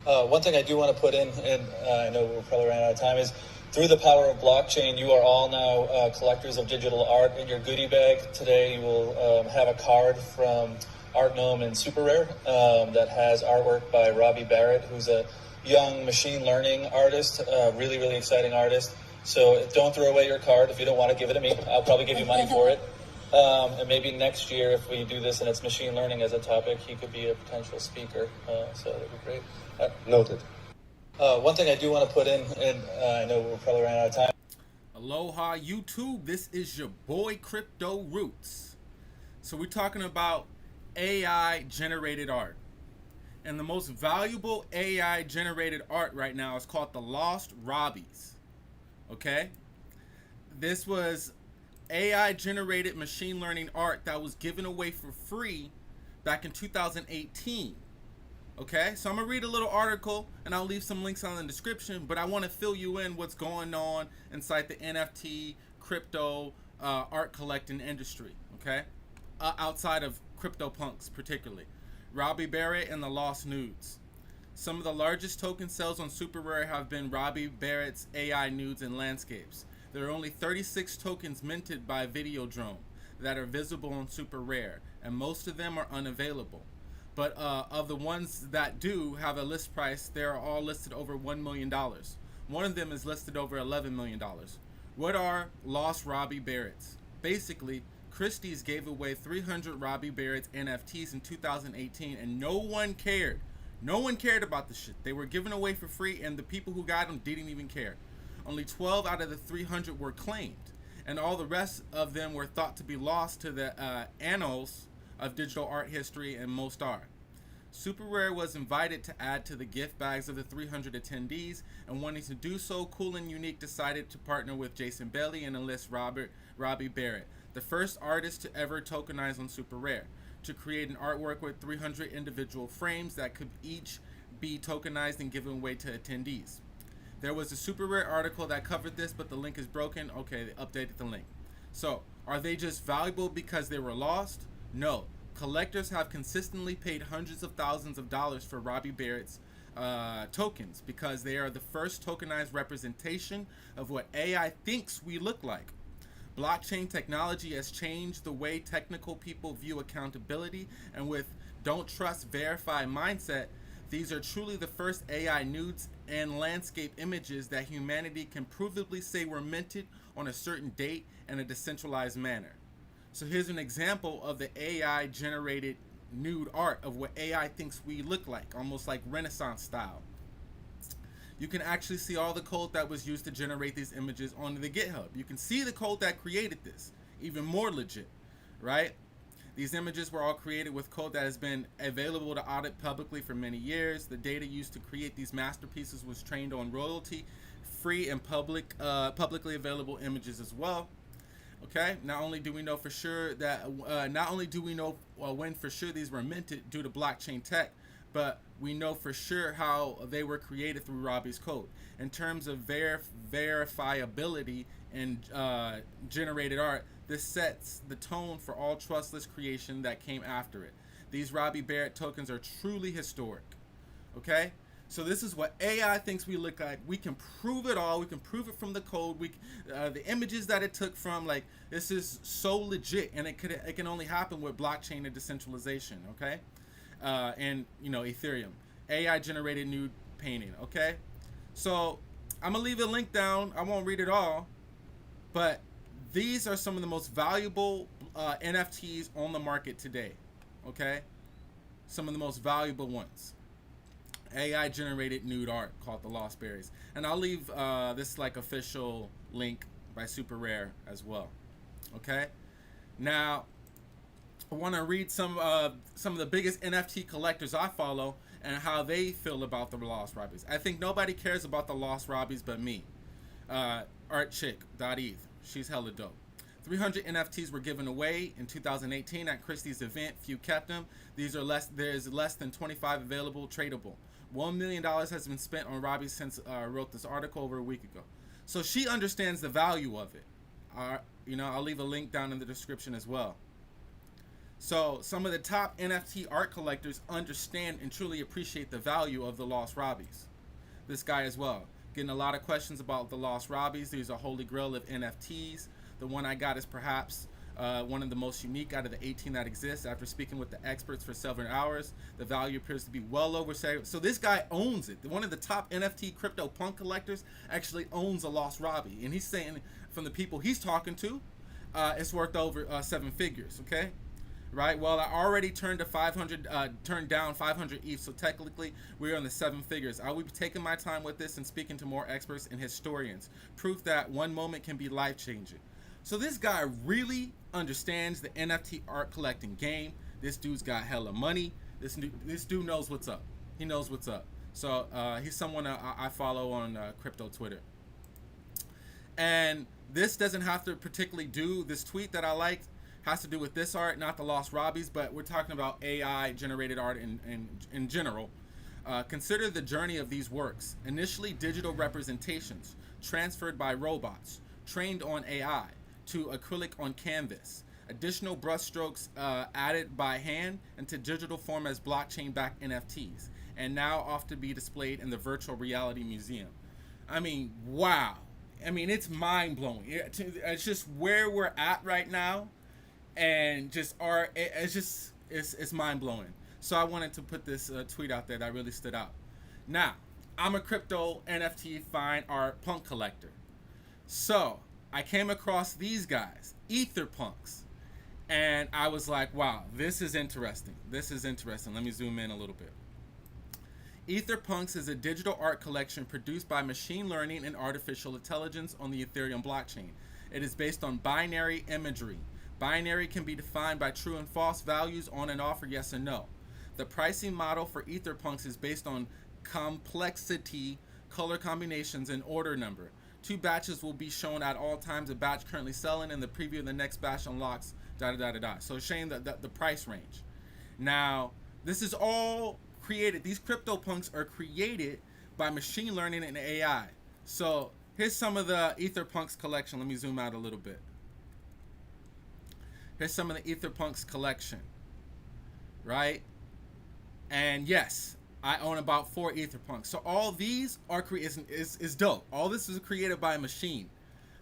One thing I do want to put in, and I know we're probably running out of time, is through the power of blockchain, you are all now collectors of digital art. In your goodie bag today, you will have a card from Art Gnome and Super Rare that has artwork by Robbie Barrett, who's a young machine learning artist, really, really exciting artist. So don't throw away your card. If you don't want to give it to me, I'll probably give you money for it. And maybe next year, if we do this and it's machine learning as a topic, he could be a potential speaker. So that'd be great. Noted. One thing I do want to put in, and I know we're probably running out of time. Aloha YouTube, this is your boy Crypto Roots. So we're talking about AI generated art. And the most valuable AI generated art right now is called the Lost Robbies. Okay? This was AI generated machine learning art that was given away for free back in 2018. Okay, so I'm gonna read a little article and I'll leave some links on the description, but I want to fill you in what's going on inside the NFT crypto art collecting industry. Okay, outside of CryptoPunks particularly. Robbie Barrett and the Lost Nudes. Some of the largest token sales on Super Rare have been Robbie Barrett's AI nudes and landscapes. There are only 36 tokens minted by Videodrome that are visible on Super Rare, and most of them are unavailable. But of the ones that do have a list price, they are all listed over $1 million. One of them is listed over $11 million. What are Lost Robbie Barrett's? Basically, Christie's gave away 300 Robbie Barrett's NFTs in 2018, and no one cared. No one cared about the shit. They were given away for free, and the people who got them didn't even care. Only 12 out of the 300 were claimed, and all the rest of them were thought to be lost to the annals of digital art history, and most are. Super Rare was invited to add to the gift bags of the 300 attendees, and wanting to do so, Cool and Unique decided to partner with Jason Bailey and enlist Robbie Barrett, the first artist to ever tokenize on Super Rare, to create an artwork with 300 individual frames that could each be tokenized and given away to attendees. There was a Super Rare article that covered this, but the link is broken. Okay, they updated the link. So, are they just valuable because they were lost? No. Collectors have consistently paid hundreds of thousands of dollars for Robbie Barrett's tokens because they are the first tokenized representation of what AI thinks we look like. Blockchain technology has changed the way technical people view accountability, and with don't trust, verify mindset, these are truly the first AI nudes and landscape images that humanity can provably say were minted on a certain date in a decentralized manner. So here's an example of the AI generated nude art of what AI thinks we look like, almost like Renaissance style. You can actually see all the code that was used to generate these images on the GitHub. You can see the code that created this, even more legit, right? These images were all created with code that has been available to audit publicly for many years. The data used to create these masterpieces was trained on royalty-free and publicly available images as well. Okay, not only do we know for sure that, when for sure these were minted due to blockchain tech, but we know for sure how they were created through Robbie's code. In terms of verifiability and generated art, this sets the tone for all trustless creation that came after it. These Robbie Barrett tokens are truly historic. Okay? So this is what AI thinks we look like. We can prove it all. We can prove it from the code. The images that it took from, like, this is so legit, and it can only happen with blockchain and decentralization. Okay, and Ethereum, AI generated nude painting. Okay, so I'm gonna leave a link down. I won't read it all, but these are some of the most valuable NFTs on the market today. Okay, some of the most valuable ones. AI generated nude art called the Lost Berries, and I'll leave this like official link by Super Rare as well. Okay, now I want to read some of the biggest NFT collectors I follow and how they feel about the Lost Robbies. I think nobody cares about the Lost Robbies but me. Artchick.eth, she's hella dope. 300 NFTs were given away in 2018 at Christie's event. Few kept them. There's less than 25 available tradable. $1 million has been spent on Robbie since I wrote this article over a week ago. So she understands the value of it. I'll leave a link down in the description as well. So some of the top NFT art collectors understand and truly appreciate the value of the lost Robbies. This guy as well. Getting a lot of questions about the lost Robbies. These are holy grail of NFTs. The one I got is perhaps one of the most unique out of the 18 that exists. After speaking with the experts for several hours, the value appears to be well over. So this guy owns it. One of the top NFT crypto punk collectors actually owns a lost Robbie, and he's saying from the people he's talking to, it's worth over 7 figures. Okay. Right. Well, I already turned down 500 ETH, so technically we're on the 7 figures. I will be taking my time with this and speaking to more experts and historians. Proof that one moment can be life changing. So this guy really understands the NFT art collecting game. This dude's got hella money. This dude knows what's up. He knows what's up. So he's someone I follow on crypto Twitter. And this doesn't have to particularly do this tweet that I liked. Has to do with this art, not the lost Robbies, but we're talking about AI generated art in general. Consider the journey of these works. Initially digital representations transferred by robots, trained on AI, to acrylic on canvas. Additional brushstrokes added by hand into digital form as blockchain-backed NFTs, and now off to be displayed in the virtual reality museum. I mean, wow. I mean, it's mind-blowing. It's just where we're at right now. And it's mind-blowing. So I wanted to put this tweet out there that really stood out. Now, I'm a crypto NFT fine art punk collector. So I came across these guys, Ether Punks. And I was like, wow, this is interesting. This is interesting. Let me zoom in a little bit. Ether Punks is a digital art collection produced by machine learning and artificial intelligence on the Ethereum blockchain. It is based on binary imagery. Binary can be defined by true and false values, on and off, or yes and no. The pricing model for EtherPunks is based on complexity, color combinations, and order number. 2 batches will be shown at all times. A batch currently selling, and the preview of the next batch unlocks, So it's showing the price range. Now, this is all created. These CryptoPunks are created by machine learning and AI. So here's some of the EtherPunks collection. Let me zoom out a little bit. Here's some of the EtherPunks collection, right? And yes, I own about 4 EtherPunks. So all these are is dope. All this is created by a machine.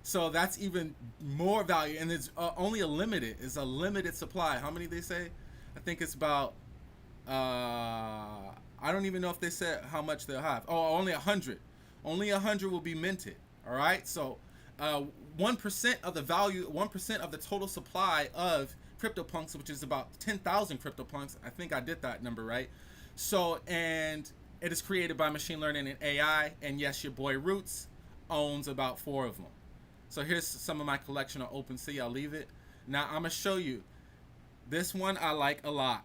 So that's even more value. And it's only a limited supply. How many they say? I think it's about, I don't even know if they said how much they'll have. Oh, only 100. Only 100 will be minted. All right. So 1% of the value, 1% of the total supply of CryptoPunks, which is about 10,000 CryptoPunks. I think I did that number right. So, and it is created by machine learning and AI. And yes, your boy Roots owns about 4 of them. So here's some of my collection on OpenSea. I'll leave it. Now I'm gonna show you. This one I like a lot.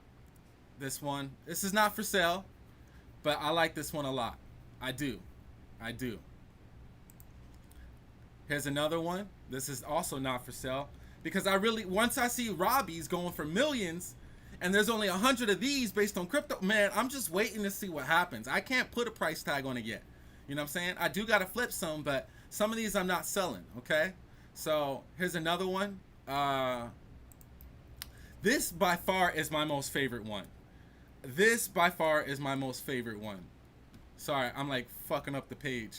This is not for sale, but I like this one a lot. I do. Here's another one. This is also not for sale because once I see Robbies going for millions and there's only 100 of these based on crypto, man, I'm just waiting to see what happens. I can't put a price tag on it yet. You know what I'm saying? I do got to flip some, but some of these I'm not selling, okay? So here's another one. This by far is my most favorite one. Sorry, I'm like fucking up the page.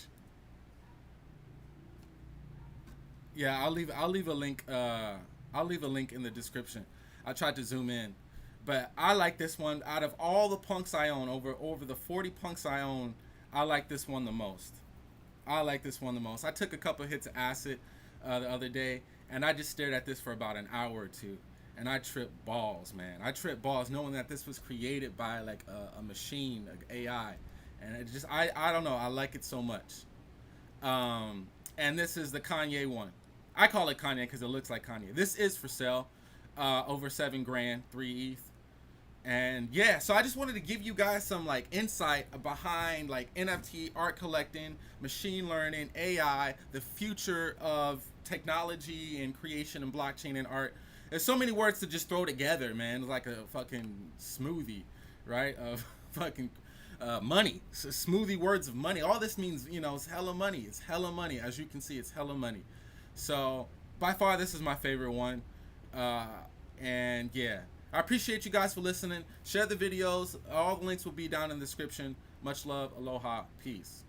Yeah, I'll leave a link. I'll leave a link in the description. I tried to zoom in, but I like this one. Out of all the punks I own, over the 40 punks I own, I like this one the most. I took a couple hits of acid the other day, and I just stared at this for about an hour or two, and I tripped balls, man. I tripped balls knowing that this was created by like a machine, like AI, and it just I don't know. I like it so much. And this is the Kanye one. I call it Kanye because it looks like Kanye. This is for sale, over $7 grand, 3 ETH. And yeah, so I just wanted to give you guys some like insight behind like NFT art collecting, machine learning, AI, the future of technology and creation and blockchain and art. There's so many words to just throw together, man. It's like a fucking smoothie, right? Of fucking money. So smoothie words of money. All this means, it's hella money. It's hella money. As you can see, it's hella money. So by far, this is my favorite one. And yeah. I appreciate you guys for listening. Share the videos. All the links will be down in the description. Much love. Aloha. Peace.